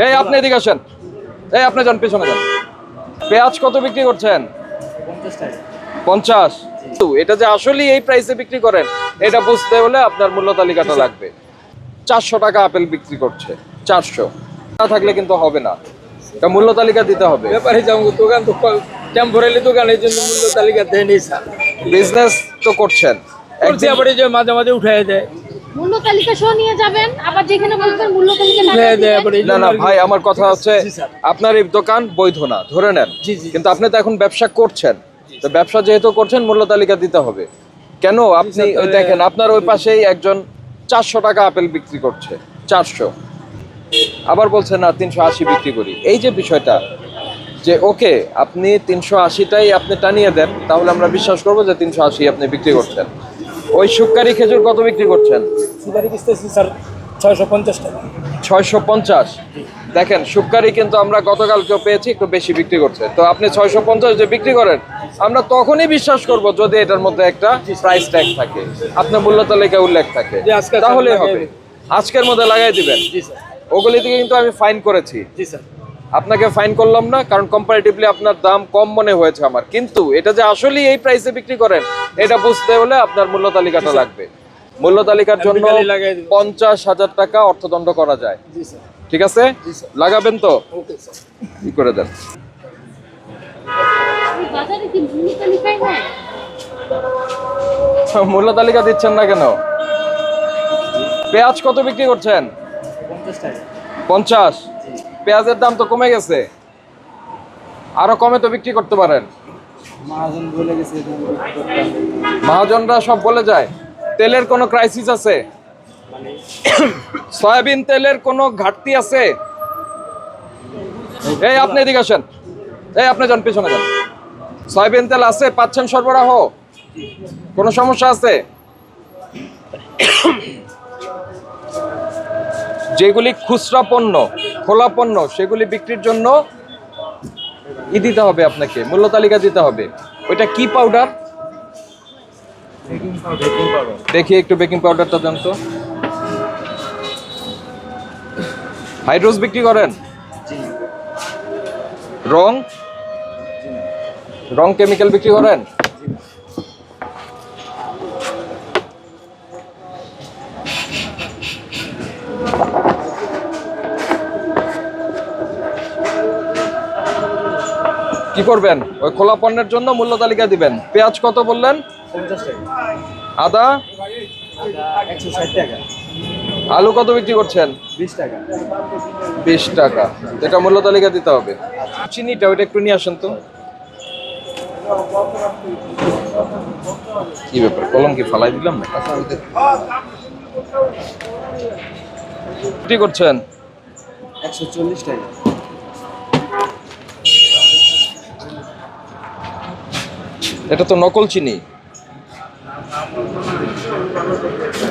এই আপনি এদিকে আসেন, এই আপনি যান পেছনে যান। পেঁয়াজ কত বিক্রি করছেন? 50। এটা যে আসলে এই প্রাইসে বিক্রি করেন এটা বুঝতে হলে আপনার মূল্য তালিকাটা লাগবে। 400 টাকা আপেল বিক্রি করছে, 400 না থাকলে কিন্তু হবে না, এটা মূল্য তালিকা দিতে হবে। ব্যাপারে যাবো দোকান তো টেম্পোরারি দোকান, এই জন্য মূল্য তালিকা দেয় নেই স্যার। বিজনেস তো করছেন, করছি আবার এই যে মাঝে মাঝে উঠাই দেয়। মূল্য তালিকা সহ নিয়ে যাবেন, আবার যেখানে বলবেন মূল্য তালিকা না উঠাই দেয় দিবেন। আবার এই না জন্য না আর কি। ভাই, আমার কথা হচ্ছে জি, স্যার। আপনার এই দোকান বৈধ না ধরে নেন, জি, জি। কিন্তু আপনি তো এখন ব্যবসা করছেন, তো ব্যবসা যেহেতু করছেন মূল্য তালিকা দিতে হবে। কেন আপনি স্যার, ওই তাহলে- দেখেন আপনার ওই পাশেই একজন 400 টাকা আপেল বিক্রি করছে, 400, আবার বলছে না 380 বিক্রি করি। এই যে বিষয়টা যে ওকে আপনি 380টাই আপনি টানিয়ে দেন, তাহলে আমরা বিশ্বাস করবো যে 380 আপনি বিক্রি করছেন। ওই শুক্কারি খেজুর কত বিক্রি করছেন? সুপারি কিস্তেছি স্যার 650 টাকা। 650। দেখেন শুক্কারি কিন্তু আমরা গতকালকেও পেয়েছি একটু বেশি বিক্রি করছে, তো আপনি 650 যে বিক্রি করেন আমরা তখনই বিশ্বাস করব যদি এটার মধ্যে একটা প্রাইস ট্যাগ থাকে, আপনার মূল্য তালিকা উল্লেখ থাকে, জি, আজকে তাহলে লাগাই হবে। দিবেন। আজকের মধ্যে লাগাই দিবেন। জি স্যার। ওগুলি থেকে কিন্তু আমি ফাইন করেছি, জি স্যার। আপনাকে ফাইন করলাম না, কারণ কম্পারেটিভলি আপনার দাম কম মনে হয়েছে আমার, কিন্তু এটা যে আসলে এই প্রাইসে বিক্রি করেন এটা বুঝতে হলে আপনার মূল্য তালিকাটা লাগবে। মূল্য তালিকার জন্য বিকালে লাগাই দিবেন। 50,000 টাকা অর্থদণ্ড করা যায়। জি স্যার। ঠিক আছে, জি, স্যার। লাগাবেন তো? Okay sir. কি করে দেন? এই বাজারে কি মূল্য তালিকাই নাই? মূল্য তালিকা দিচ্ছেন না কেন? পেঁয়াজ কত বিক্রি করছেন? 50 টাকা। 50। পেঁয়াজের দাম তো কমে গেছে, আরো কমে তো বিক্রি করতে পারেন। মহাজন বলে গেছে এটা আমি বিক্রি করতে হবে। মহাজনরা সব বলে যায়। তেলের কোনো ক্রাইসিস আছে? সয়াবিন তেলের কোনো ঘাটতি আছে? এই আপনি এদিকে আসেন, এই আপনি যান পেছনে যান। সয়াবিন তেল আছে, পাচ্ছেন সরবরাহ? কোনো সমস্যা আছে? যেগুলি খুচরা পণ্য, খোলা পণ্য, সেগুলি বিক্রির জন্য দিতে হবে আপনাকে, মূল্য তালিকা দিতে হবে। ওইটা কি পাউডার? দেখি একটু বেকিং পাউডারটা দেন তো। হাইড্রোস বিক্রি করেন? রং রং কেমিক্যাল বিক্রি করেন? কি করবেন? ওই খোলা পণ্যের জন্য মূল্য তালিকা দিবেন। পেঁয়াজ কত বললেন? 50 টাকা। আদা? 160 টাকা। আলু কত বিক্রি করছেন? 20 টাকা। 20 টাকা। এটা মূল্য তালিকা দিতে হবে। চিনিটা ওইটা একটু নিয়ে আসেন তো। কি ব্যাপার, কলম কি ফালাই দিলাম না? কি করছেন? 140 টাকা। এটা তো নকল চিনি।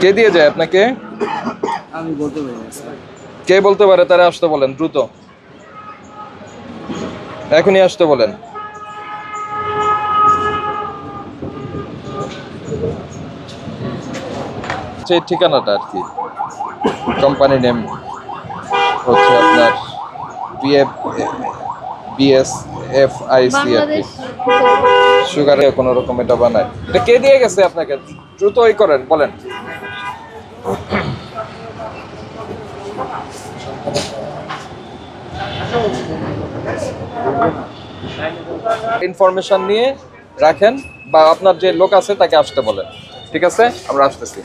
কে দিয়ে যায় আপনাকে? আমি বলতে পারি না স্যার। কে বলতে পারে? তারা আসতে বলেন দ্রুত, এখনই আসতে বলেন। সেই ঠিকানাটা আর কি, কোম্পানি নেম হচ্ছে আপনার BSFIC আর কি। বাংলাদেশ সুগারে কোনো রকম এটা বানায়। এটা কে দিয়ে গেছে আপনাকে? দ্রুত ওই করেন, বলেন। ইনফরমেশন নিয়ে রাখেন, বা আপনার যে লোক আছে তাকে আসতে বলেন। ঠিক আছে, আমরা আসতেছি।